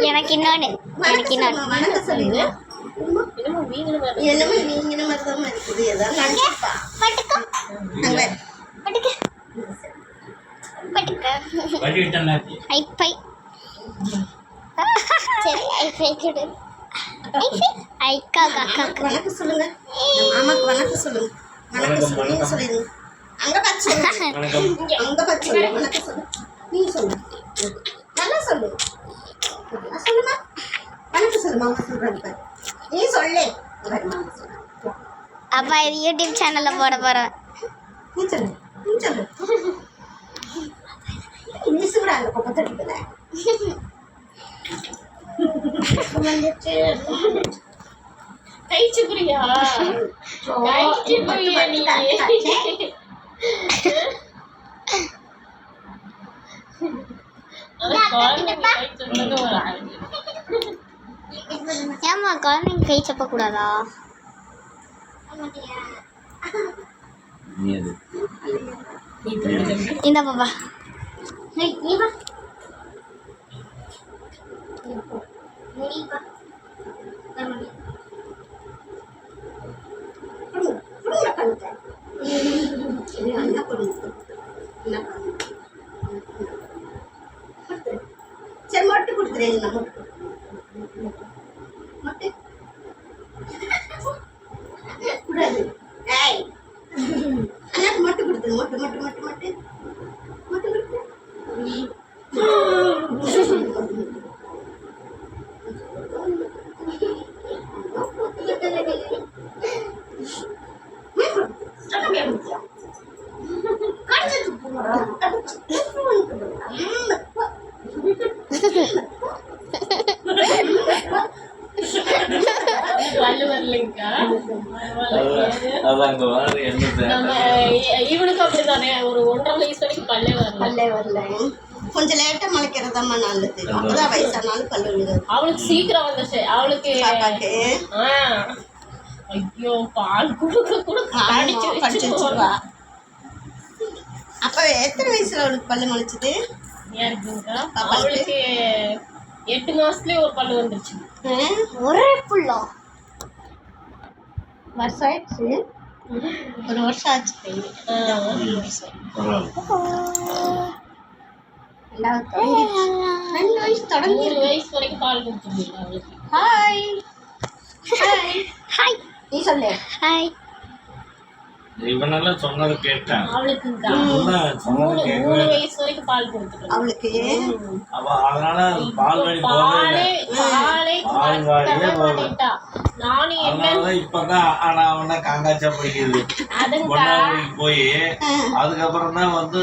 எனக்கு இன்னொன்னு வணக்கம் சொல்லுங்க. என்னமோ நீங்க மாதிரி இருக்குது. வணக்கம் சொல்லுங்க. மாமாக்கு வணக்கம் சொல்லுங்க. வணக்கம் சொல்லுங்க. சொல்லிடுங்க. அங்க பார்த்து சொல்லுங்க. அங்க பார்த்து சொல்லுங்க. வணக்கம் சொல்லுங்க. நீ சொல்லு. நல்லா சொல்லு. சொல்லுமா. வணக்கம் சொல்லு. மாமா சொல்றாங்க. நீ சொல்லு. அப்பா இது யூடியூப் சேனல்ல போட போறேன். நீ சொல்லு. நீ சொல்லு. இங்கிலீஷ் கூட அங்க பக்கத்துல கைச்சு புரியா கைச்சு புரியா நீ ஏமா குழந்தைங்க கை சப்ப கூடாதா? இந்த பாப்பா சரி மொட்டை கொடுத்துறேன். மொட்டை கூடாது. அண்ணாக்கு மொட்டை கொடுத்துரு. மொட்டை மொட்டை மொட்டை மொட்டை மொட்டை கொடுத்து இவனுக்கு அப்படித்தானே ஒரு 1.5 வயசு வரைக்கும் பல்லே வரல. கொஞ்சம் லேட்டா முளைக்கிறதாம்மா நல்லது. அப்பதான் வயசானாலும் பல்லு விழுது. அவளுக்கு சீக்கிரம் வந்துச்சு. அவளுக்கு ஐயோ பால் கொடுக்க படிச்சுவா. அப்ப எத்தனை வயசுல அவளுக்கு பல்லு முளைச்சது? அவளுக்கு 8 மாசத்துலயே ஒரு பல்லு வந்துருச்சு. ஒரே புள்ளா வருஷம் ஆயிடுச்சு. 1 வருஷம் ஆச்சு. 2 வயசு தொடங்கி 3 வயசு வரைக்கும் பால் கொடுத்துருந்தீங்க அவளுக்கு. ஹாய் ஹாய் ஹாய் நீ சொல்லு. ஹாய் இவனெல்லாம் சொன்னது கேட்டேன். அவளுக்கு 3 வயசு வரைக்கும் பால் கொடுத்துருக்கோம் அவளுக்கு. அதனால பால் வழி போகவே நானும் என்ன இப்பதான் ஆனா அவன காங்காச்சா பிடிக்குது. போய் அதுக்கப்புறம் தான் வந்து